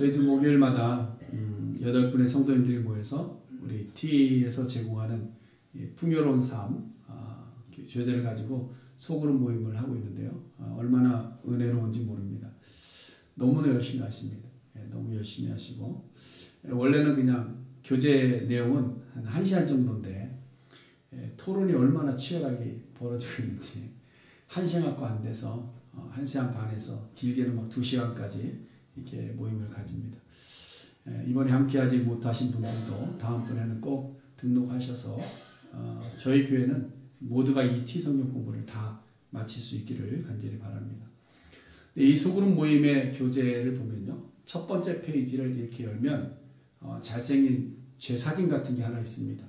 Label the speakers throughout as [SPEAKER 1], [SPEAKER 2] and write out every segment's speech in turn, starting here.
[SPEAKER 1] 매주 목요일마다 8분의 성도님들이 모여서 우리 T에서 제공하는 풍요로운 삶 교재를 가지고 소그룹 모임을 하고 있는데요. 얼마나 은혜로운지 모릅니다. 너무나 열심히 하십니다. 너무 열심히 하시고 원래는 그냥 교재 내용은 한 1시간 정도인데 토론이 얼마나 치열하게 벌어지고 있는지 1시간 갖고 안 돼서 1시간 반에서 길게는 막 2시간까지 이렇게 모임을 가집니다. 이번에 함께하지 못하신 분들도 다음번에는 꼭 등록하셔서 저희 교회는 모두가 이 T성경 공부를 다 마칠 수 있기를 간절히 바랍니다. 이 소그룹 모임의 교재를 보면요. 첫 번째 페이지를 이렇게 열면 잘생긴 제 사진 같은 게 하나 있습니다.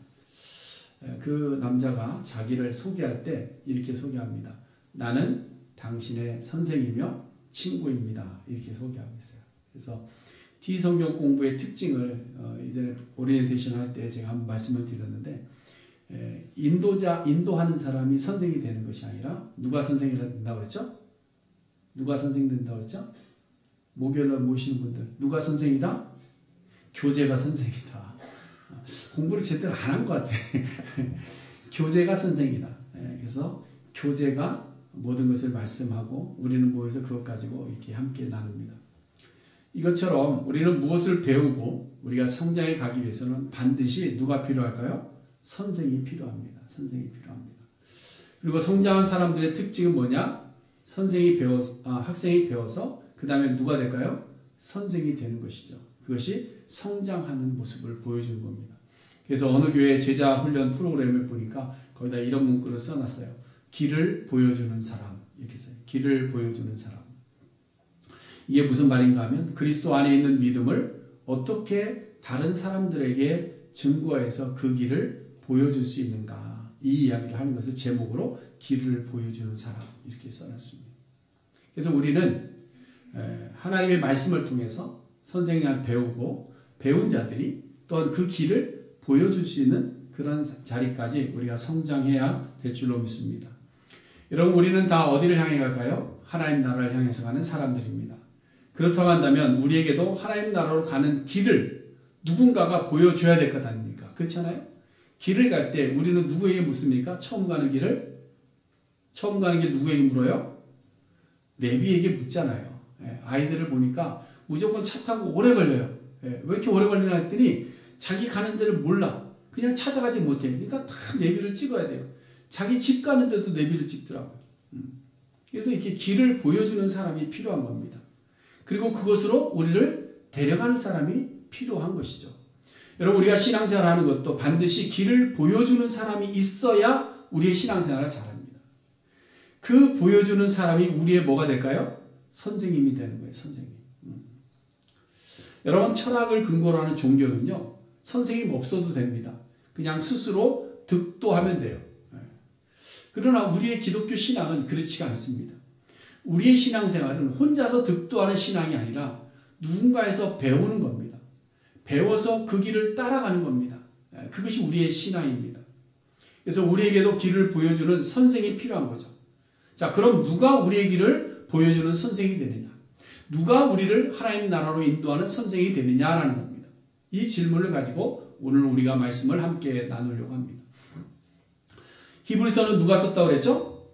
[SPEAKER 1] 그 남자가 자기를 소개할 때 이렇게 소개합니다. 나는 당신의 선생이며 친구입니다. 이렇게 소개하고 있어요. 그래서 T성경 공부의 특징을 이전에 오리엔테이션 할 때 제가 한번 말씀을 드렸는데 인도하는 사람이 선생이 되는 것이 아니라 누가 선생이 된다고 그랬죠? 누가 선생이 된다고 그랬죠? 목요일날 모시는 분들 누가 선생이다? 교재가 선생이다. 공부를 제대로 안 한 것 같아. 교재가 선생이다. 그래서 교재가 모든 것을 말씀하고 우리는 모여서 그것 가지고 이렇게 함께 나눕니다. 이것처럼 우리는 무엇을 배우고 우리가 성장해 가기 위해서는 반드시 누가 필요할까요? 선생이 필요합니다. 선생이 필요합니다. 그리고 성장한 사람들의 특징은 뭐냐? 학생이 배워서 그 다음에 누가 될까요? 선생이 되는 것이죠. 그것이 성장하는 모습을 보여주는 겁니다. 그래서 어느 교회 제자 훈련 프로그램을 보니까 거기다 이런 문구를 써놨어요. 길을 보여주는 사람. 이렇게 써요. 길을 보여주는 사람. 이게 무슨 말인가 하면 그리스도 안에 있는 믿음을 어떻게 다른 사람들에게 증거해서 그 길을 보여줄 수 있는가. 이 이야기를 하는 것을 제목으로 길을 보여주는 사람. 이렇게 써놨습니다. 그래서 우리는 하나님의 말씀을 통해서 선생님한테 배우고 배운 자들이 또한 그 길을 보여줄 수 있는 그런 자리까지 우리가 성장해야 될 줄로 믿습니다. 여러분 우리는 다 어디를 향해 갈까요? 하나님 나라를 향해서 가는 사람들입니다. 그렇다고 한다면 우리에게도 하나님 나라로 가는 길을 누군가가 보여줘야 될 것 아닙니까? 그렇잖아요? 길을 갈 때 우리는 누구에게 묻습니까? 처음 가는 길 누구에게 물어요? 내비에게 묻잖아요. 아이들을 보니까 무조건 차 타고 오래 걸려요. 왜 이렇게 오래 걸리나 했더니 자기 가는 데를 몰라. 그냥 찾아가지 못해. 그러니까 다 내비를 찍어야 돼요. 자기 집 가는 데도 내비를 찍더라고요. 그래서 이렇게 길을 보여주는 사람이 필요한 겁니다. 그리고 그것으로 우리를 데려가는 사람이 필요한 것이죠. 여러분 우리가 신앙생활을 하는 것도 반드시 길을 보여주는 사람이 있어야 우리의 신앙생활을 잘합니다. 그 보여주는 사람이 우리의 뭐가 될까요? 선생님이 되는 거예요. 선생님. 여러분 철학을 근거로 하는 종교는요. 선생님 없어도 됩니다. 그냥 스스로 득도하면 돼요. 그러나 우리의 기독교 신앙은 그렇지가 않습니다. 우리의 신앙생활은 혼자서 득도하는 신앙이 아니라 누군가에서 배우는 겁니다. 배워서 그 길을 따라가는 겁니다. 그것이 우리의 신앙입니다. 그래서 우리에게도 길을 보여주는 선생이 필요한 거죠. 자, 그럼 누가 우리의 길을 보여주는 선생이 되느냐? 누가 우리를 하나님 나라로 인도하는 선생이 되느냐라는 겁니다. 이 질문을 가지고 오늘 우리가 말씀을 함께 나누려고 합니다. 히브리서는 누가 썼다고 그랬죠?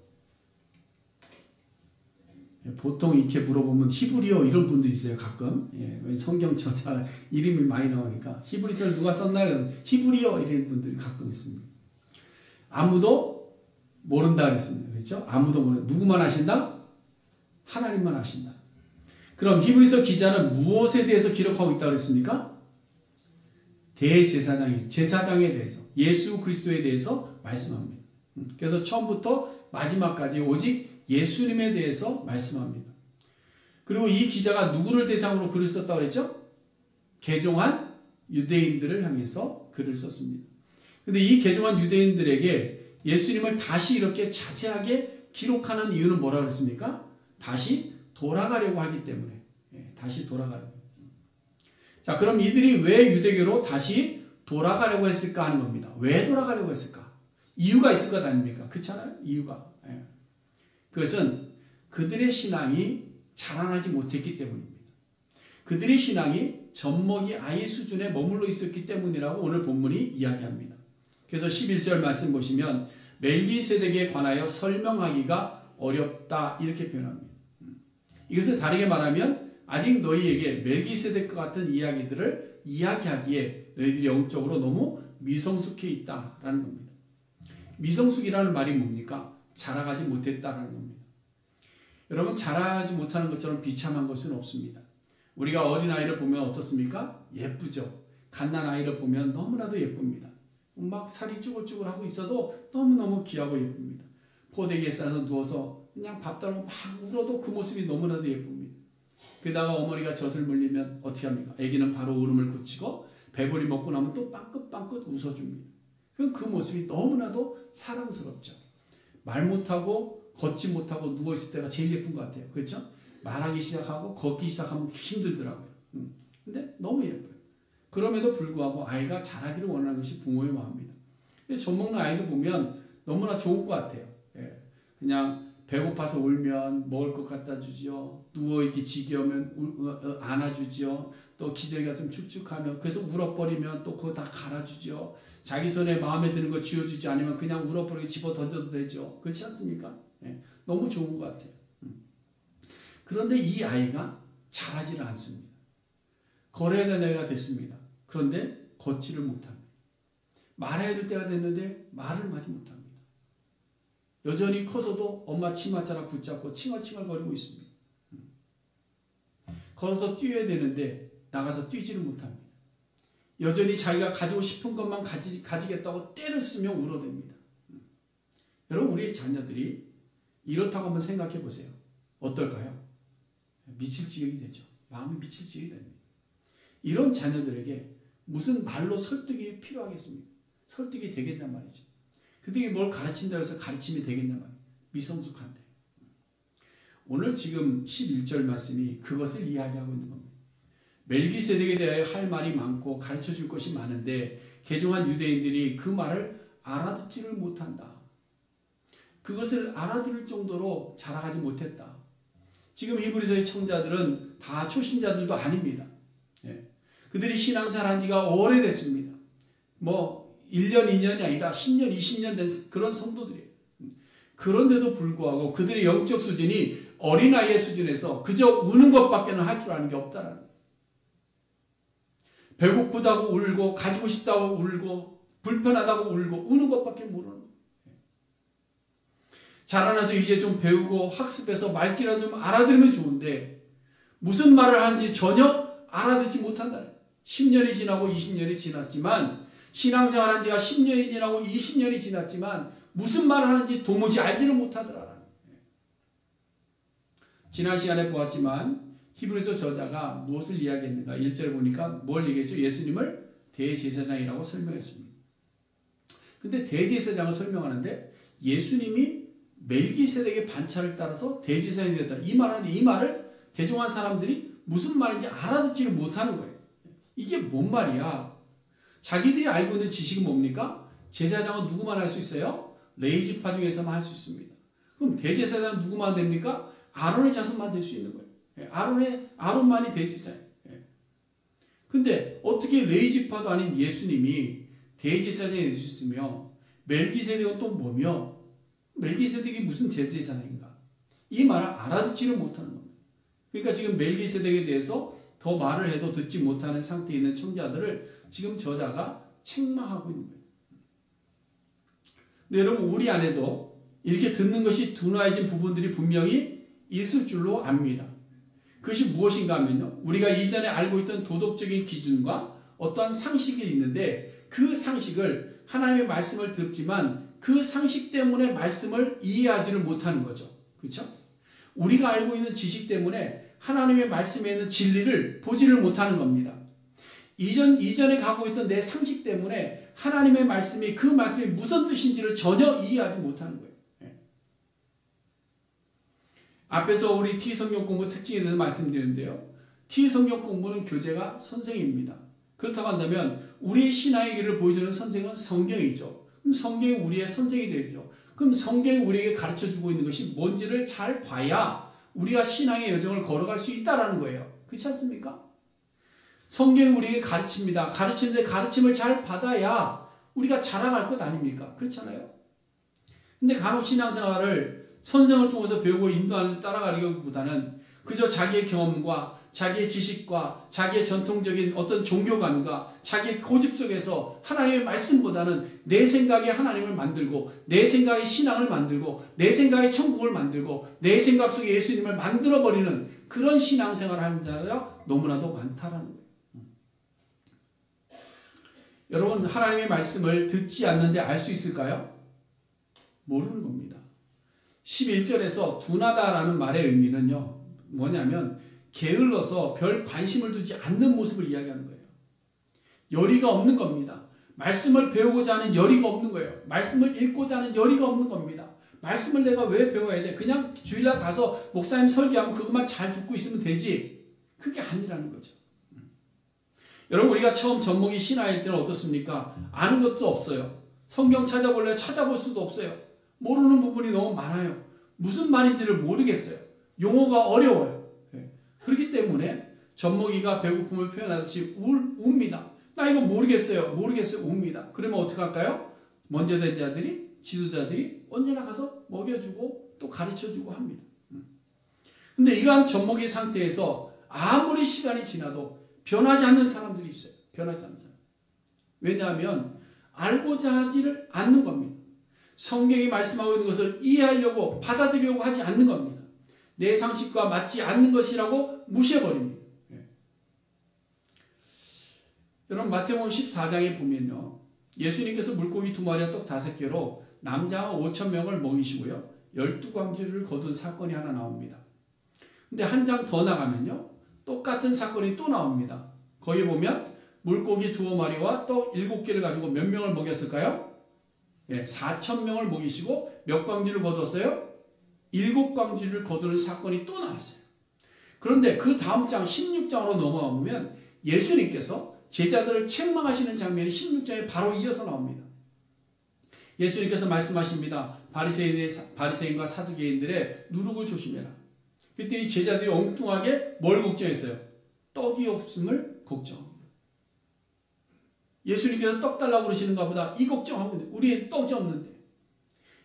[SPEAKER 1] 보통 이렇게 물어보면 히브리어 이런 분들이 있어요. 가끔 성경 저자 이름이 많이 나오니까 히브리서를 누가 썼나요? 히브리어 이런 분들이 가끔 있습니다. 아무도 모른다 그랬습니다. 그렇죠? 아무도 모른다. 누구만 아신다? 하나님만 아신다. 그럼 히브리서 기자는 무엇에 대해서 기록하고 있다고 그랬습니까? 제사장에 대해서 예수 그리스도에 대해서 말씀합니다. 그래서 처음부터 마지막까지 오직 예수님에 대해서 말씀합니다. 그리고 이 기자가 누구를 대상으로 글을 썼다고 그랬죠? 개종한 유대인들을 향해서 글을 썼습니다. 그런데 이 개종한 유대인들에게 예수님을 다시 이렇게 자세하게 기록하는 이유는 뭐라고 그랬습니까? 다시 돌아가려고 하기 때문에. 다시 돌아가려고. 자, 그럼 이들이 왜 유대교로 다시 돌아가려고 했을까 하는 겁니다. 왜 돌아가려고 했을까? 이유가 있을 것 아닙니까? 그렇잖아요? 이유가. 그것은 그들의 신앙이 자라나지 못했기 때문입니다. 그들의 신앙이 젖먹이 아이 수준에 머물러 있었기 때문이라고 오늘 본문이 이야기합니다. 그래서 11절 말씀 보시면 멜기세덱에 관하여 설명하기가 어렵다 이렇게 표현합니다. 이것을 다르게 말하면 아직 너희에게 멜기세덱과 같은 이야기들을 이야기하기에 너희들이 영적으로 너무 미성숙해 있다라는 겁니다. 미성숙이라는 말이 뭡니까? 자라가지 못했다라는 겁니다. 여러분, 자라지 못하는 것처럼 비참한 것은 없습니다. 우리가 어린아이를 보면 어떻습니까? 예쁘죠. 갓난아이를 보면 너무나도 예쁩니다. 막 살이 쭈글쭈글하고 있어도 너무너무 귀하고 예쁩니다. 포대기에 싸서 누워서 그냥 밥 달고 막 울어도 그 모습이 너무나도 예쁩니다. 게다가 어머니가 젖을 물리면 어떻게 합니까? 아기는 바로 울음을 그치고 배부리 먹고 나면 또 빵긋빵긋 웃어줍니다. 그 모습이 너무나도 사랑스럽죠. 말 못하고 걷지 못하고 누워있을 때가 제일 예쁜 것 같아요. 그렇죠? 말하기 시작하고 걷기 시작하면 힘들더라고요. 근데 너무 예뻐요. 그럼에도 불구하고 아이가 자라기를 원하는 것이 부모의 마음입니다. 젖 먹는 아이도 보면 너무나 좋은 것 같아요. 예. 그냥 배고파서 울면 먹을 것 갖다 주지요. 누워있기 지겨우면 안아주지요. 또 기저귀가 좀 축축하면 그래서 울어버리면 또 그거 다 갈아주지요. 자기 손에 마음에 드는 거 쥐어주지 않으면 그냥 울어버리고 집어 던져도 되죠. 그렇지 않습니까? 예. 너무 좋은 것 같아요. 그런데 이 아이가 자라지를 않습니다. 걸어야 될 나이가 됐습니다. 그런데 걷지를 못합니다. 말해야 될 때가 됐는데 말을 하지 못합니다. 여전히 커서도 엄마 치마자락 붙잡고 칭얼칭얼거리고 있습니다. 걸어서 뛰어야 되는데 나가서 뛰지를 못합니다. 여전히 자기가 가지고 싶은 것만 가지겠다고 때를 쓰며 울어댑니다. 여러분, 우리의 자녀들이 이렇다고 한번 생각해 보세요. 어떨까요? 미칠 지경이 되죠. 마음이 미칠 지경이 됩니다. 이런 자녀들에게 무슨 말로 설득이 필요하겠습니까? 설득이 되겠냔 말이죠. 그들에게 뭘 가르친다고 해서 가르침이 되겠냔 말이에요. 미성숙한데. 오늘 지금 11절 말씀이 그것을 이야기하고 있는 겁니다. 멜기세덱에 대하여 할 말이 많고 가르쳐 줄 것이 많은데 개종한 유대인들이 그 말을 알아듣지를 못한다. 그것을 알아들을 정도로 자라가지 못했다. 지금 히브리서의 청자들은 다 초신자들도 아닙니다. 예. 그들이 신앙생활한 지가 오래됐습니다. 1년, 2년이 아니라 10년, 20년 된 그런 성도들이에요. 그런데도 불구하고 그들의 영적 수준이 어린아이의 수준에서 그저 우는 것밖에는 할 줄 아는 게 없다라는 거예요. 배고프다고 울고 가지고 싶다고 울고 불편하다고 울고 우는 것밖에 모르는 거예요. 자라나서 이제 좀 배우고 학습해서 말귀라도 좀 알아들으면 좋은데 무슨 말을 하는지 전혀 알아듣지 못한다는 거예요. 10년이 지나고 20년이 지났지만 신앙생활한 지가 10년이 지나고 20년이 지났지만 무슨 말을 하는지 도무지 알지를 못하더라라는 거예요. 지난 시간에 보았지만 히브리서 저자가 무엇을 이야기했는가? 1절에 보니까 뭘 얘기했죠? 예수님을 대제사장이라고 설명했습니다. 근데 대제사장을 설명하는데 예수님이 멜기세덱의 반차를 따라서 대제사장이 됐다. 이 말을 개종한 사람들이 무슨 말인지 알아듣지를 못하는 거예요. 이게 뭔 말이야? 자기들이 알고 있는 지식은 뭡니까? 제사장은 누구만 할 수 있어요? 레위지파 중에서만 할 수 있습니다. 그럼 대제사장은 누구만 됩니까? 아론의 자손만 될 수 있는 거예요. 아론만이 대제사장이에요. 근데 어떻게 레위지파도 아닌 예수님이 대제사장이 될 수 있으며 멜기세덱은 또 뭐며 멜기세덱이 무슨 대제사장인가? 이 말을 알아듣지를 못하는 겁니다. 그러니까 지금 멜기세덱에 대해서 더 말을 해도 듣지 못하는 상태에 있는 청자들을 지금 저자가 책망하고 있는 거예요. 근데 여러분, 우리 안에도 이렇게 듣는 것이 둔화해진 부분들이 분명히 있을 줄로 압니다. 그것이 무엇인가 하면요, 우리가 이전에 알고 있던 도덕적인 기준과 어떠한 상식이 있는데 그 상식을 하나님의 말씀을 듣지만 그 상식 때문에 말씀을 이해하지를 못하는 거죠. 그렇죠? 우리가 알고 있는 지식 때문에 하나님의 말씀에 있는 진리를 보지를 못하는 겁니다. 이전에 갖고 있던 내 상식 때문에 하나님의 말씀이 그 말씀이 무슨 뜻인지를 전혀 이해하지 못하는 거예요. 앞에서 우리 T성경 공부 특징에 대해서 말씀드렸는데요. T성경 공부는 교재가 선생입니다. 그렇다고 한다면 우리의 신앙의 길을 보여주는 선생은 성경이죠. 그럼 성경이 우리의 선생이 되죠. 그럼 성경이 우리에게 가르쳐주고 있는 것이 뭔지를 잘 봐야 우리가 신앙의 여정을 걸어갈 수 있다는 거예요. 그렇지 않습니까? 성경이 우리에게 가르칩니다. 가르치는데 가르침을 잘 받아야 우리가 자라갈 것 아닙니까? 그렇잖아요? 근데 간혹 신앙생활을 선생을 통해서 배우고 인도하는 데 따라가기보다는 그저 자기의 경험과 자기의 지식과 자기의 전통적인 어떤 종교관과 자기의 고집 속에서 하나님의 말씀보다는 내 생각에 하나님을 만들고 내 생각에 신앙을 만들고 내 생각에 천국을 만들고 내 생각 속에 예수님을 만들어버리는 그런 신앙생활을 하는 자가 너무나도 많다라는 거예요. 여러분, 하나님의 말씀을 듣지 않는데 알 수 있을까요? 모르는 겁니다. 11절에서 둔하다라는 말의 의미는요, 뭐냐면 게을러서 별 관심을 두지 않는 모습을 이야기하는 거예요. 열의가 없는 겁니다. 말씀을 배우고자 하는 열의가 없는 거예요. 말씀을 읽고자 하는 열의가 없는 겁니다. 말씀을 내가 왜 배워야 돼? 그냥 주일날 가서 목사님 설교하면 그것만 잘 듣고 있으면 되지. 그게 아니라는 거죠. 여러분, 우리가 처음 전목이 신화일 때는 어떻습니까? 아는 것도 없어요. 성경 찾아볼래요? 찾아볼 수도 없어요. 모르는 부분이 너무 많아요. 무슨 말인지를 모르겠어요. 용어가 어려워요. 그렇기 때문에 젖먹이가 배고픔을 표현하듯이 웁니다. 나 이거 모르겠어요. 웁니다. 그러면 어떻게 할까요? 먼저 된 자들이, 지도자들이 언제나 가서 먹여주고 또 가르쳐주고 합니다. 근데 이러한 젖먹이 상태에서 아무리 시간이 지나도 변하지 않는 사람들이 있어요. 변하지 않는 사람. 왜냐하면 알고자 하지를 않는 겁니다. 성경이 말씀하고 있는 것을 이해하려고 받아들이려고 하지 않는 겁니다. 내 상식과 맞지 않는 것이라고 무시해버립니다. 여러분, 마태복음 14장에 보면요, 예수님께서 물고기 2마리와 떡 5개로 남자 5,000명을 먹이시고요 12광주를 거둔 사건이 하나 나옵니다. 근데 한 장 더 나가면요 똑같은 사건이 또 나옵니다. 거기 보면 물고기 2마리와 떡 7개를 가지고 몇 명을 먹였을까요? 4,000명을 먹이시고 몇 광주를 거뒀어요? 7광주를 거두는 사건이 또 나왔어요. 그런데 그 다음 장 16장으로 넘어가 보면 예수님께서 제자들을 책망하시는 장면이 16장에 바로 이어서 나옵니다. 예수님께서 말씀하십니다. 바리새인과 사두개인들의 누룩을 조심해라. 그랬더니 제자들이 엉뚱하게 뭘 걱정했어요? 떡이 없음을 걱정합니다. 예수님께서 떡 달라고 그러시는가 보다 이 걱정하고 있는데 우리의 떡이 없는데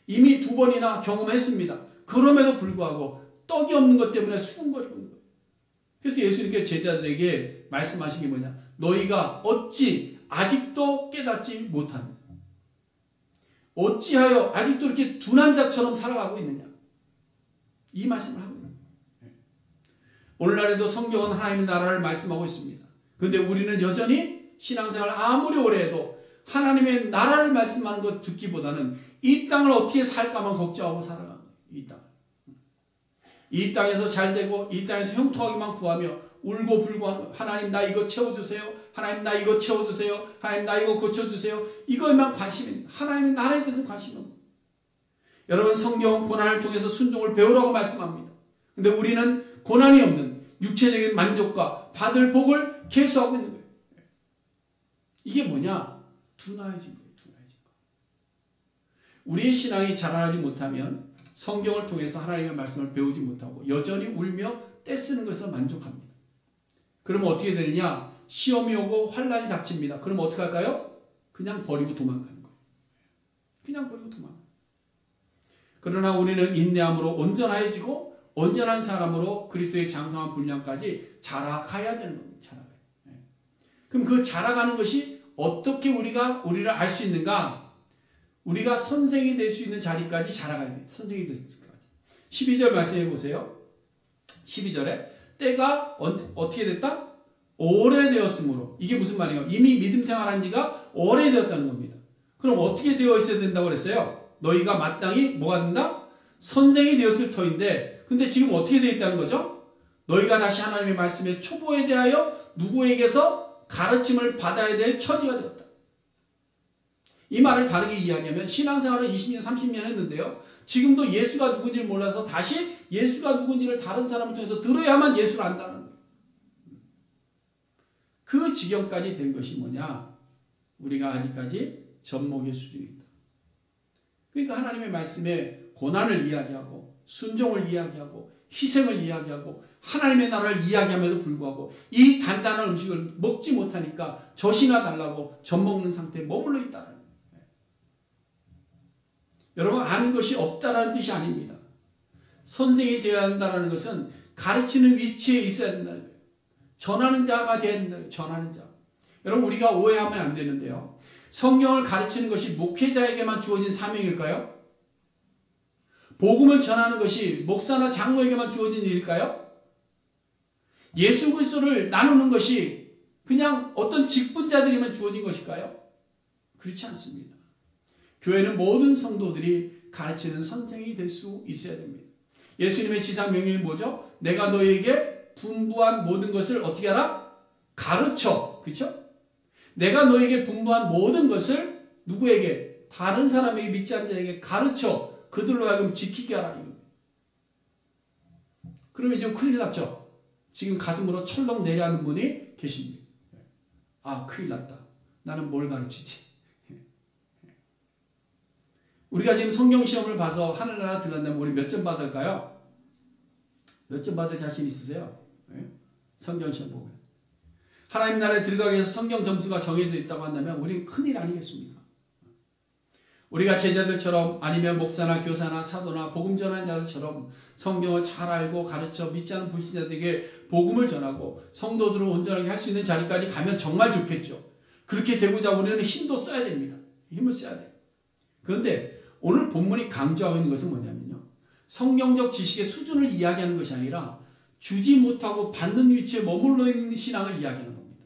[SPEAKER 1] 이미 2번이나 경험했습니다. 그럼에도 불구하고 떡이 없는 것 때문에 수군거리고 있는 거예요. 그래서 예수님께서 제자들에게 말씀하신 게 뭐냐? 너희가 어찌 아직도 깨닫지 못하느냐? 어찌하여 아직도 이렇게 둔한 자처럼 살아가고 있느냐? 이 말씀을 하고 있는 거예요. 오늘날에도 성경은 하나님의 나라를 말씀하고 있습니다. 그런데 우리는 여전히 신앙생활 아무리 오래 해도 하나님의 나라를 말씀하는 것 듣기보다는 이 땅을 어떻게 살까만 걱정하고 살아가는 거예요. 이 땅에서 잘되고 이 땅에서 형통하기만 구하며 울고 불고 하는 거예요. 하나님 나 이거 채워주세요. 하나님 나 이거 채워주세요. 하나님 나 이거 고쳐주세요. 이거에만 관심이 있는 거예요. 하나님의 나라에 대해서 관심이 없는 거예요. 여러분, 성경은 고난을 통해서 순종을 배우라고 말씀합니다. 근데 우리는 고난이 없는 육체적인 만족과 받을 복을 계수하고 있는 거예요. 이게 뭐냐? 둔화해진 거예요. 둔화해진 거. 우리의 신앙이 자라나지 못하면 성경을 통해서 하나님의 말씀을 배우지 못하고 여전히 울며 떼쓰는 것을 만족합니다. 그러면 어떻게 되느냐? 시험이 오고 환난이 닥칩니다. 그럼 어떻게 할까요? 그냥 버리고 도망가는 거예요. 그냥 버리고 도망가는 거예요. 그러나 우리는 인내함으로 온전해지고 온전한 사람으로 그리스도의 장성한 분량까지 자라가야 되는 겁니다. 자라가야. 그럼 그 자라가는 것이 어떻게 우리를 알 수 있는가? 우리가 선생이 될 수 있는 자리까지 자라가야 돼요. 선생이 될 수 있을 때까지. 12절 말씀해 보세요. 12절에 때가 어떻게 됐다? 오래되었으므로. 이게 무슨 말이에요? 이미 믿음 생활한 지가 오래되었다는 겁니다. 그럼 어떻게 되어 있어야 된다고 그랬어요? 너희가 마땅히 뭐가 된다? 선생이 되었을 터인데 근데 지금 어떻게 되어 있다는 거죠? 너희가 다시 하나님의 말씀의 초보에 대하여 누구에게서 가르침을 받아야 될 처지가 되었다. 이 말을 다르게 이야기하면 신앙생활을 20년, 30년 했는데요. 지금도 예수가 누군지를 몰라서 다시 예수가 누군지를 다른 사람을 통해서 들어야만 예수를 안다는 거예요. 그 지경까지 된 것이 뭐냐? 우리가 아직까지 젖먹일 수준이다. 그러니까 하나님의 말씀에 고난을 이야기하고 순종을 이야기하고 희생을 이야기하고 하나님의 나라를 이야기함에도 불구하고 이 단단한 음식을 먹지 못하니까 젖이나 달라고 젖 먹는 상태에 머물러 있다는 거예요. 여러분, 아는 것이 없다라는 뜻이 아닙니다. 선생이 되어야 한다는 것은 가르치는 위치에 있어야 된다는 거예요. 전하는 자가 되어야 된다는 거예요. 전하는 자. 여러분, 우리가 오해하면 안 되는데요. 성경을 가르치는 것이 목회자에게만 주어진 사명일까요? 복음을 전하는 것이 목사나 장로에게만 주어진 일일까요? 예수 그리스도를 나누는 것이 그냥 어떤 직분자들에만 주어진 것일까요? 그렇지 않습니다. 교회는 모든 성도들이 가르치는 선생이 될 수 있어야 됩니다. 예수님의 지상 명령이 뭐죠? 내가 너에게 분부한 모든 것을 어떻게 하라? 가르쳐. 그렇죠? 내가 너에게 분부한 모든 것을 누구에게? 다른 사람에게 믿지 않는 자에게 가르쳐 그들로 하여금 지키게 하라. 그러면 이제 큰일 났죠. 지금 가슴으로 철렁 내려앉는 분이 계십니다. 아, 큰일 났다. 나는 뭘 가르치지? 우리가 지금 성경 시험을 봐서 하늘나라 들어간다면 우리 몇 점 받을까요? 몇 점 받을 자신 있으세요? 성경 시험 보면. 하나님 나라에 들어가기 위해서 성경 점수가 정해져 있다고 한다면 우리는 큰일 아니겠습니까? 우리가 제자들처럼 아니면 목사나 교사나 사도나 복음 전하는 자들처럼 성경을 잘 알고 가르쳐 믿지 않는 불신자들에게 복음을 전하고 성도들을 온전하게 할 수 있는 자리까지 가면 정말 좋겠죠. 그렇게 되고자 우리는 힘도 써야 됩니다. 힘을 써야 돼요. 그런데 오늘 본문이 강조하고 있는 것은 뭐냐면요. 성경적 지식의 수준을 이야기하는 것이 아니라 주지 못하고 받는 위치에 머물러 있는 신앙을 이야기하는 겁니다.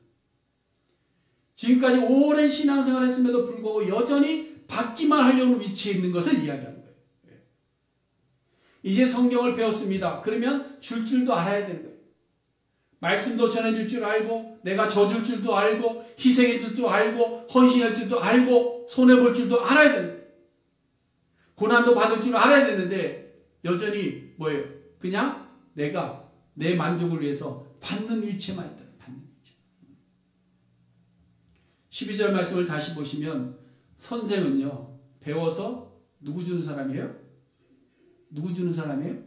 [SPEAKER 1] 지금까지 오랜 신앙생활을 했음에도 불구하고 여전히 받기만 하려는 위치에 있는 것을 이야기하는 거예요. 이제 성경을 배웠습니다. 그러면 줄 줄도 알아야 되는 거예요. 말씀도 전해줄 줄 알고 내가 져줄 줄도 알고 희생해 줄 줄도 알고 헌신할 줄도 알고 손해볼 줄도 알아야 되는 거예요. 고난도 받을 줄 알아야 되는데 여전히 뭐예요? 그냥 내가 내 만족을 위해서 받는 위치에만 있다. 받는 위치. 12절 말씀을 다시 보시면 선생은요, 배워서 누구 주는 사람이에요? 누구 주는 사람이에요?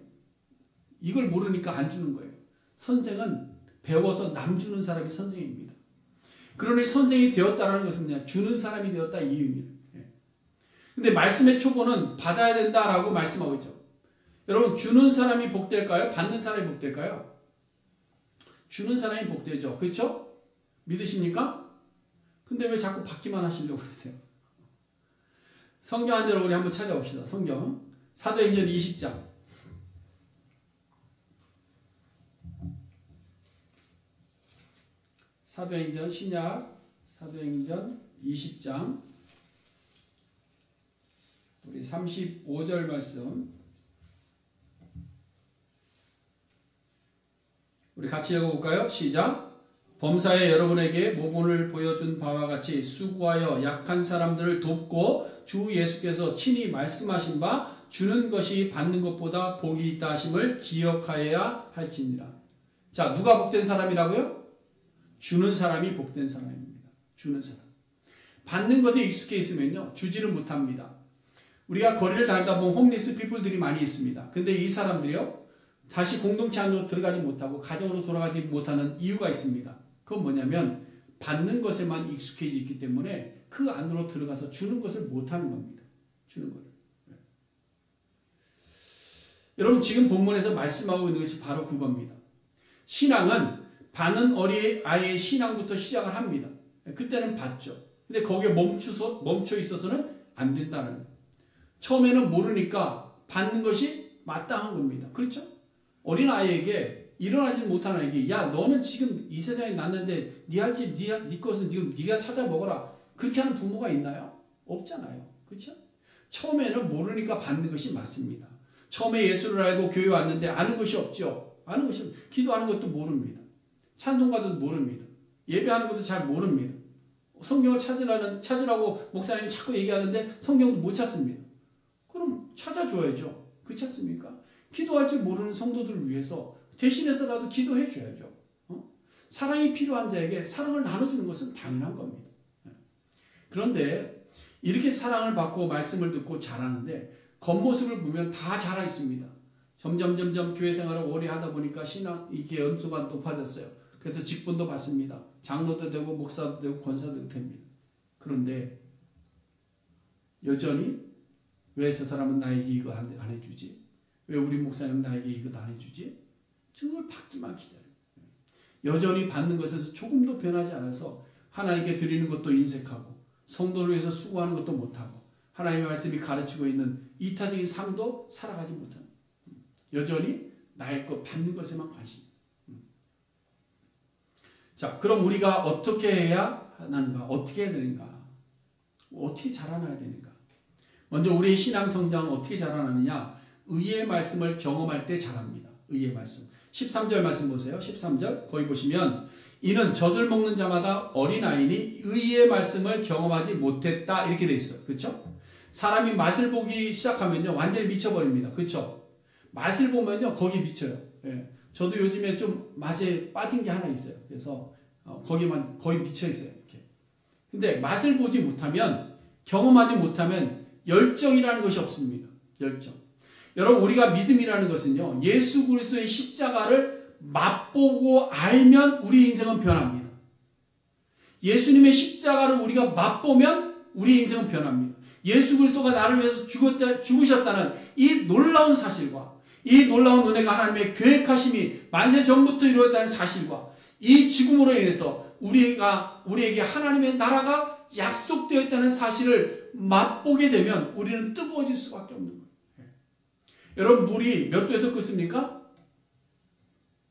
[SPEAKER 1] 이걸 모르니까 안 주는 거예요. 선생은 배워서 남 주는 사람이 선생입니다. 그러니 선생이 되었다는 것은 그냥 주는 사람이 되었다 이 의미입니다. 근데 말씀의 초보는 받아야 된다라고 말씀하고 있죠. 여러분, 주는 사람이 복될까요? 받는 사람이 복될까요? 주는 사람이 복되죠. 그렇죠? 믿으십니까? 근데 왜 자꾸 받기만 하시려고 그러세요? 성경 한 절을 우리 한번 찾아봅시다. 성경 사도행전 20장 사도행전 신약 사도행전 20장 우리 35절 말씀 우리 같이 읽어볼까요? 시작. 범사에 여러분에게 모본을 보여준 바와 같이 수고하여 약한 사람들을 돕고 주 예수께서 친히 말씀하신 바 주는 것이 받는 것보다 복이 있다 하심을 기억하여야 할지니라. 자, 누가 복된 사람이라고요? 주는 사람이 복된 사람입니다. 주는 사람. 받는 것에 익숙해 있으면요, 주지를 못합니다. 우리가 거리를 다니다 보면 홈리스 피플들이 많이 있습니다. 근데 이 사람들이요, 다시 공동체 안으로 들어가지 못하고 가정으로 돌아가지 못하는 이유가 있습니다. 그건 뭐냐면 받는 것에만 익숙해져 있기 때문에 그 안으로 들어가서 주는 것을 못하는 겁니다. 주는 것을. 여러분, 지금 본문에서 말씀하고 있는 것이 바로 그겁니다. 신앙은 받는 어린아이의 신앙부터 시작을 합니다. 그때는 받죠. 근데 거기에 멈춰 있어서는 안 된다는 거예요. 처음에는 모르니까 받는 것이 마땅한 겁니다. 그렇죠? 어린아이에게 일어나지 못하는 아이에게 야, 너는 지금 이 세상에 났는데 네 것은 지금 네가 찾아 먹어라. 그렇게 하는 부모가 있나요? 없잖아요. 그렇죠? 처음에는 모르니까 받는 것이 맞습니다. 처음에 예수를 알고 교회 왔는데 아는 것이 없죠. 아는 것이 기도하는 것도 모릅니다. 찬송가도 모릅니다. 예배하는 것도 잘 모릅니다. 성경을 찾으라고 목사님이 자꾸 얘기하는데 성경도 못 찾습니다. 그럼 찾아줘야죠. 그렇지 않습니까? 기도할 줄 모르는 성도들을 위해서 대신해서라도 기도해 줘야죠. 사랑이 필요한 자에게 사랑을 나눠주는 것은 당연한 겁니다. 그런데 이렇게 사랑을 받고 말씀을 듣고 자라는데 겉모습을 보면 다 자라 있습니다. 점점 교회 생활을 오래 하다 보니까 신앙 이게 연수가 높아졌어요. 그래서 직분도 받습니다. 장로도 되고 목사도 되고 권사도 됩니다. 그런데 여전히 왜 저 사람은 나에게 이거 안 해주지? 왜 우리 목사님은 나에게 이거 안 해주지? 늘 받기만 기다려요. 여전히 받는 것에서 조금도 변하지 않아서 하나님께 드리는 것도 인색하고 성도를 위해서 수고하는 것도 못하고 하나님의 말씀이 가르치고 있는 이타적인 삶도 살아가지 못합니다. 여전히 나의 것 받는 것에만 관심. 자, 그럼 우리가 어떻게 해야 하는가? 어떻게 해야 되는가? 어떻게 자라나야 되는가? 먼저 우리의 신앙 성장은 어떻게 자라나느냐? 의의 말씀을 경험할 때 자랍니다. 의의 말씀. 13절 말씀 보세요. 13절 거기 보시면 이는 젖을 먹는 자마다 어린아이니 의의 말씀을 경험하지 못했다 이렇게 돼 있어요. 그렇죠? 사람이 맛을 보기 시작하면요 완전히 미쳐버립니다. 그렇죠? 맛을 보면요 거기 미쳐요. 예. 저도 요즘에 좀 맛에 빠진 게 하나 있어요. 그래서 거기만 거의 미쳐 있어요. 이렇게. 근데 맛을 보지 못하면 경험하지 못하면 열정이라는 것이 없습니다. 열정. 여러분 우리가 믿음이라는 것은요 예수 그리스도의 십자가를 맛보고 알면 우리 인생은 변합니다. 예수님의 십자가를 우리가 맛보면 우리 인생은 변합니다. 예수 그리스도가 나를 위해서 죽으셨다는 이 놀라운 사실과 이 놀라운 은혜가 하나님의 계획하심이 만세 전부터 이루어졌다는 사실과 이 죽음으로 인해서 우리에게 하나님의 나라가 약속되어 있다는 사실을 맛보게 되면 우리는 뜨거워질 수밖에 없는 거예요. 여러분 물이 몇 도에서 끓습니까?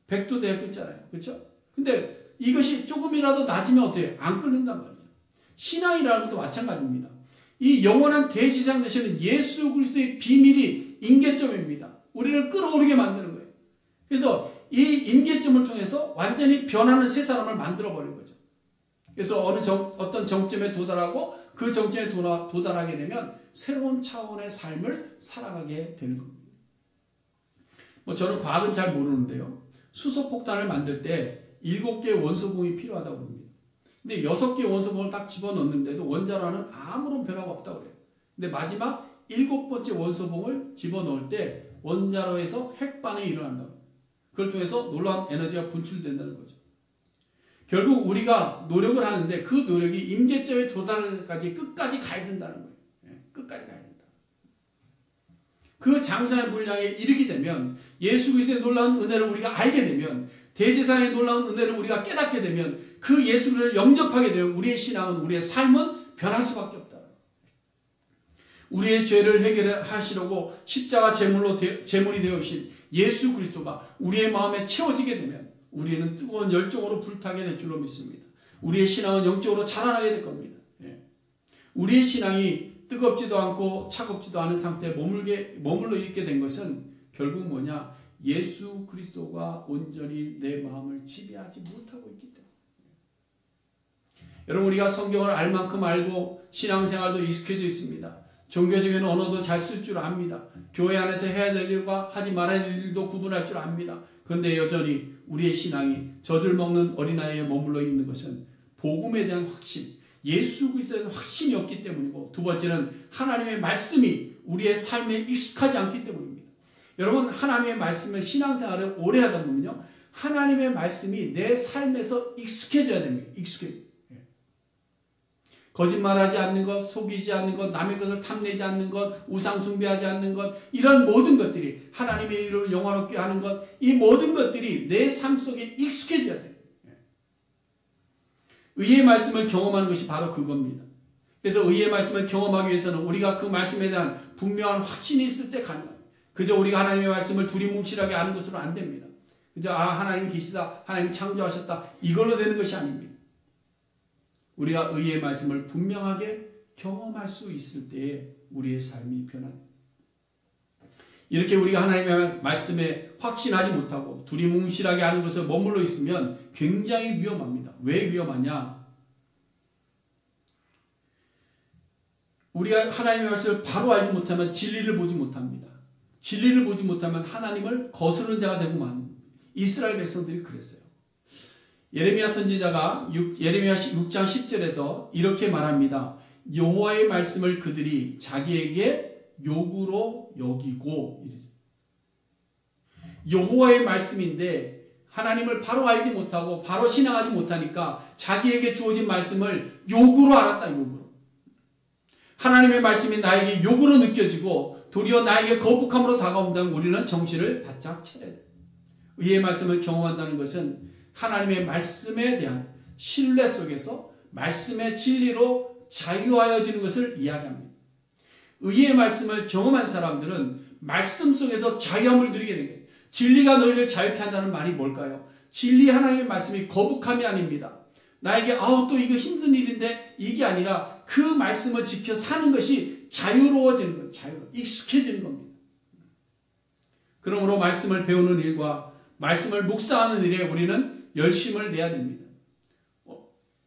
[SPEAKER 1] 100도 돼야 끓잖아요. 그렇죠? 근데 이것이 조금이라도 낮으면 어때요? 안 끓는단 말이죠. 신앙이라는 것도 마찬가지입니다. 이 영원한 대지상 되시는 예수 그리스도의 비밀이 임계점입니다. 우리를 끌어오르게 만드는 거예요. 그래서 이 임계점을 통해서 완전히 변하는 새 사람을 만들어버린 거죠. 그래서 어떤 정점에 도달하고 그 정점에 도달하게 되면 새로운 차원의 삶을 살아가게 되는 겁니다. 저는 과학은 잘 모르는데요. 수소폭탄을 만들 때 7개의 원소봉이 필요하다고 합니다. 근데 6개의 원소봉을 딱 집어넣는데도 원자로는 아무런 변화가 없다고 그래요. 근데 마지막 7번째 원소봉을 집어넣을 때 원자로에서 핵반응이 일어난다고. 그걸 통해서 놀라운 에너지가 분출된다는 거죠. 결국 우리가 노력을 하는데 그 노력이 임계점에 도달까지 끝까지 가야 된다는 거예요. 끝까지 가야 된다. 그 장사의 분량에 이르게 되면 예수 그리스도의 놀라운 은혜를 우리가 알게 되면 대제사의 놀라운 은혜를 우리가 깨닫게 되면 그 예수를 영접하게 되면 우리의 신앙은 우리의 삶은 변할 수밖에 없다. 우리의 죄를 해결하시려고 십자가 제물이 되어오신 예수 그리스도가 우리의 마음에 채워지게 되면 우리는 뜨거운 열정으로 불타게 될 줄로 믿습니다. 우리의 신앙은 영적으로 자라나게 될 겁니다. 우리의 신앙이 뜨겁지도 않고 차갑지도 않은 상태에 머물러 있게 된 것은 결국 뭐냐? 예수 그리스도가 온전히 내 마음을 지배하지 못하고 있기 때문에. 여러분 우리가 성경을 알 만큼 알고 신앙생활도 익숙해져 있습니다. 종교적인 언어도 잘 쓸 줄 압니다. 교회 안에서 해야 될 일과 하지 말아야 될 일도 구분할 줄 압니다. 그런데 여전히 우리의 신앙이 젖을 먹는 어린아이에 머물러 있는 것은 복음에 대한 확신, 예수 그리스도에 대한 확신이 없기 때문이고 두 번째는 하나님의 말씀이 우리의 삶에 익숙하지 않기 때문입니다. 여러분 하나님의 말씀을 신앙생활을 오래 하다 보면요. 하나님의 말씀이 내 삶에서 익숙해져야 됩니다. 익숙해져요. 거짓말하지 않는 것, 속이지 않는 것, 남의 것을 탐내지 않는 것, 우상 숭배하지 않는 것, 이런 모든 것들이 하나님의 이름을 영화롭게 하는 것, 이 모든 것들이 내 삶 속에 익숙해져야 돼요. 의의 말씀을 경험하는 것이 바로 그겁니다. 그래서 의의 말씀을 경험하기 위해서는 우리가 그 말씀에 대한 분명한 확신이 있을 때 가능해요. 그저 우리가 하나님의 말씀을 두리뭉실하게 아는 것으로 안 됩니다. 그저 하나님이 계시다, 하나님이 창조하셨다, 이걸로 되는 것이 아닙니다. 우리가 의의 말씀을 분명하게 경험할 수 있을 때에 우리의 삶이 변합니다. 이렇게 우리가 하나님의 말씀에 확신하지 못하고 두리뭉실하게 아는 것을 머물러 있으면 굉장히 위험합니다. 왜 위험하냐? 우리가 하나님의 말씀을 바로 알지 못하면 진리를 보지 못합니다. 진리를 보지 못하면 하나님을 거스르는 자가 되고 맙니다. 이스라엘 백성들이 그랬어요. 예레미야 선지자가 예레미야 6장 10절에서 이렇게 말합니다. 여호와의 말씀을 그들이 자기에게 욕으로 여기고 여호와의 말씀인데 하나님을 바로 알지 못하고 바로 신앙하지 못하니까 자기에게 주어진 말씀을 욕으로 알았다. 욕으로. 하나님의 말씀이 나에게 욕으로 느껴지고 도리어 나에게 거북함으로 다가온다면 우리는 정신을 바짝 차려야 돼. 의의 말씀을 경험한다는 것은 하나님의 말씀에 대한 신뢰 속에서 말씀의 진리로 자유하여지는 것을 이야기합니다. 의의 말씀을 경험한 사람들은 말씀 속에서 자유함을 누리게 되는 거예요. 진리가 너희를 자유케 한다는 말이 뭘까요? 진리 하나님의 말씀이 거북함이 아닙니다. 나에게 또 이거 힘든 일인데 이게 아니라 그 말씀을 지켜 사는 것이 자유로워지는 거예요. 익숙해지는 겁니다. 그러므로 말씀을 배우는 일과 말씀을 묵상하는 일에 우리는 열심을 내야 됩니다.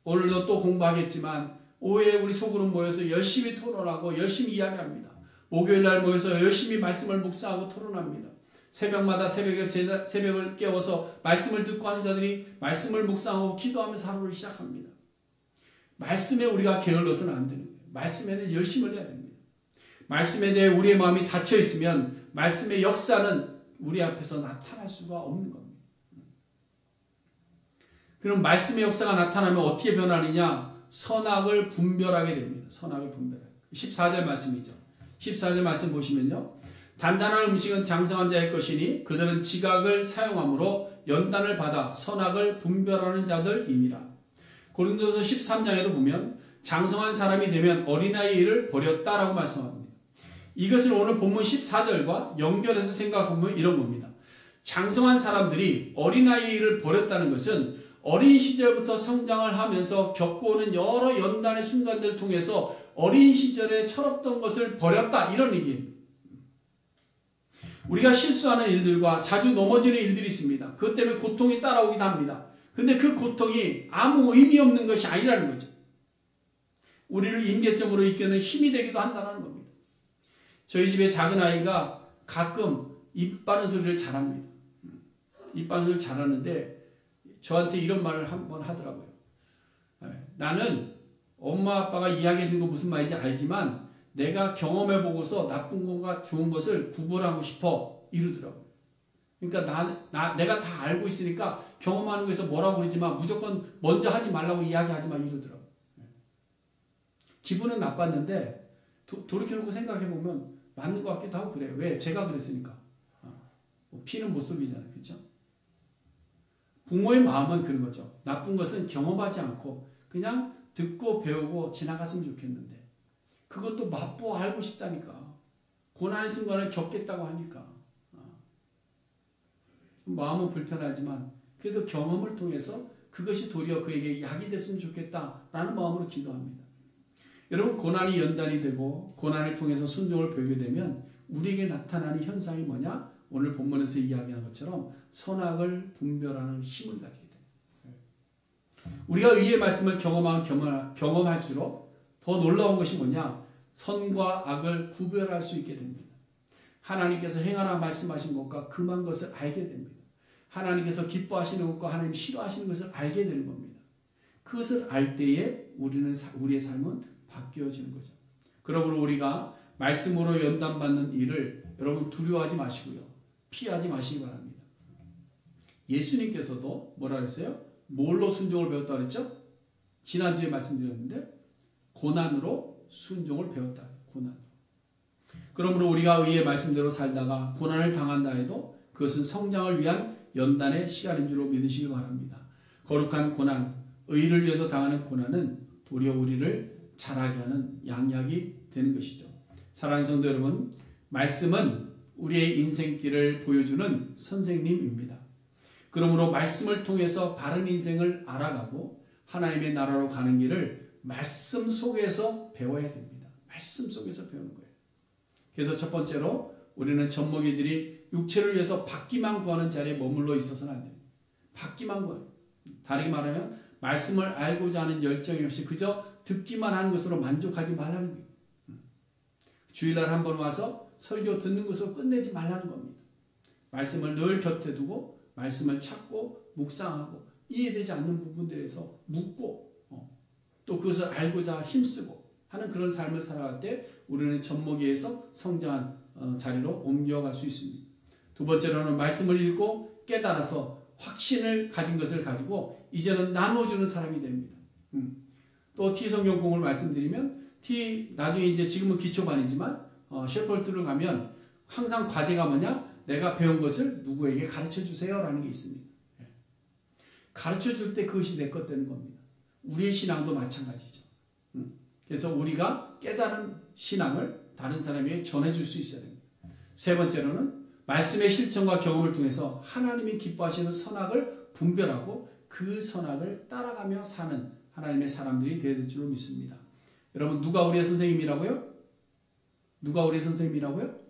[SPEAKER 1] 오늘도 또 공부하겠지만 오후에 우리 소그룹 모여서 열심히 토론하고 열심히 이야기합니다. 목요일날 모여서 열심히 말씀을 묵상하고 토론합니다. 새벽마다 새벽을 깨워서 말씀을 듣고 하는 자들이 말씀을 묵상하고 기도하면서 하루를 시작합니다. 말씀에 우리가 게을러서는 안 되는 거예요. 말씀에 대해 열심을 해야 됩니다. 말씀에 대해 우리의 마음이 닫혀 있으면 말씀의 역사는 우리 앞에서 나타날 수가 없는 겁니다. 그럼 말씀의 역사가 나타나면 어떻게 변하느냐? 선악을 분별하게 됩니다. 선악을 분별하게. 14절 말씀이죠. 14절 말씀 보시면요. 단단한 음식은 장성한 자의 것이니 그들은 지각을 사용함으로 연단을 받아 선악을 분별하는 자들이니라. 고린도서 13장에도 보면 장성한 사람이 되면 어린아이의 일을 버렸다라고 말씀합니다. 이것을 오늘 본문 14절과 연결해서 생각해보면 이런 겁니다. 장성한 사람들이 어린아이의 일을 버렸다는 것은 어린 시절부터 성장을 하면서 겪어오는 여러 연단의 순간들을 통해서 어린 시절에 철없던 것을 버렸다, 이런 얘기입니다. 우리가 실수하는 일들과 자주 넘어지는 일들이 있습니다. 그것 때문에 고통이 따라오기도 합니다. 근데 그 고통이 아무 의미 없는 것이 아니라는 거죠. 우리를 임계점으로 이끄는 힘이 되기도 한다는 겁니다. 저희 집에 작은 아이가 가끔 입 바른 소리를 잘합니다. 입 바른 소리를 잘하는데 저한테 이런 말을 한번 하더라고요. 나는 엄마 아빠가 이야기해 준 거 무슨 말인지 알지만 내가 경험해 보고서 나쁜 것과 좋은 것을 구분하고 싶어, 이러더라고요. 그러니까 내가 다 알고 있으니까 경험하는 거에서 뭐라고 그러지만 무조건 먼저 하지 말라고 이야기하지 마, 이러더라고요. 기분은 나빴는데 돌이켜놓고 생각해 보면 맞는 것 같기도 하고 그래요. 왜? 제가 그랬으니까. 피는 못 속이잖아요. 그렇죠? 부모의 마음은 그런 거죠. 나쁜 것은 경험하지 않고 그냥 듣고 배우고 지나갔으면 좋겠는데 그것도 맛보아 알고 싶다니까. 고난의 순간을 겪겠다고 하니까. 마음은 불편하지만 그래도 경험을 통해서 그것이 도리어 그에게 약이 됐으면 좋겠다라는 마음으로 기도합니다. 여러분, 고난이 연단이 되고 고난을 통해서 순종을 배우게 되면 우리에게 나타나는 현상이 뭐냐? 오늘 본문에서 이야기한 것처럼 선악을 분별하는 힘을 가지게 됩니다. 우리가 의의 말씀을 경험할수록 더 놀라운 것이 뭐냐? 선과 악을 구별할 수 있게 됩니다. 하나님께서 행하라 말씀하신 것과 금한 것을 알게 됩니다. 하나님께서 기뻐하시는 것과 하나님 싫어하시는 것을 알게 되는 겁니다. 그것을 알 때에 우리의 삶은 바뀌어지는 거죠. 그러므로 우리가 말씀으로 연단받는 일을 여러분 두려워하지 마시고요. 피하지 마시기 바랍니다. 예수님께서도 뭐라 그랬어요? 뭘로 순종을 배웠다고 그랬죠? 지난주에 말씀드렸는데 고난으로 순종을 배웠다. 고난. 그러므로 우리가 의의 말씀대로 살다가 고난을 당한다 해도 그것은 성장을 위한 연단의 시간인 줄로 믿으시기 바랍니다. 거룩한 고난, 의를 위해서 당하는 고난은 도리어 우리를 자라게 하는 양약이 되는 것이죠. 사랑하는 성도 여러분, 말씀은 우리의 인생길을 보여주는 선생님입니다. 그러므로 말씀을 통해서 바른 인생을 알아가고 하나님의 나라로 가는 길을 말씀 속에서 배워야 됩니다. 말씀 속에서 배우는 거예요. 그래서 첫 번째로 우리는 젖먹이들이 육체를 위해서 받기만 구하는 자리에 머물러 있어서는 안 됩니다. 받기만 구해요. 다르게 말하면 말씀을 알고자 하는 열정이 없이 그저 듣기만 하는 것으로 만족하지 말라는 거예요. 주일날 한번 와서 설교 듣는 것으로 끝내지 말라는 겁니다. 말씀을 늘 곁에 두고 말씀을 찾고 묵상하고 이해되지 않는 부분들에서 묻고 또 그것을 알고자 힘쓰고 하는 그런 삶을 살아갈 때 우리는 젖먹이에서 성장한 자리로 옮겨갈 수 있습니다. 두 번째로는 말씀을 읽고 깨달아서 확신을 가진 것을 가지고 이제는 나눠주는 사람이 됩니다. 또 T 성경 공을 말씀드리면 나중에 이제 지금은 기초반이지만 셰퍼드를 가면 항상 과제가 뭐냐? 내가 배운 것을 누구에게 가르쳐 주세요 라는 게 있습니다. 가르쳐 줄 때 그것이 내 것 되는 겁니다. 우리의 신앙도 마찬가지죠. 그래서 우리가 깨달은 신앙을 다른 사람에게 전해줄 수 있어야 됩니다. 세 번째로는 말씀의 실천과 경험을 통해서 하나님이 기뻐하시는 선악을 분별하고 그 선악을 따라가며 사는 하나님의 사람들이 되어야 될 줄로 믿습니다. 여러분, 누가 우리의 선생님이라고요? 누가 우리의 선생님이라고요?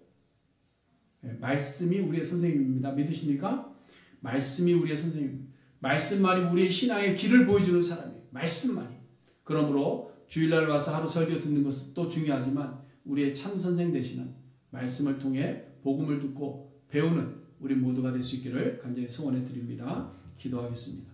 [SPEAKER 1] 말씀이 우리의 선생님입니다. 믿으십니까? 말씀이 우리의 선생님입니다. 말씀만이 우리의 신앙의 길을 보여주는 사람이에요. 말씀만이. 그러므로 주일날 와서 하루 설교 듣는 것도 중요하지만 우리의 참 선생 되시는 말씀을 통해 복음을 듣고 배우는 우리 모두가 될 수 있기를 간절히 소원해 드립니다. 기도하겠습니다.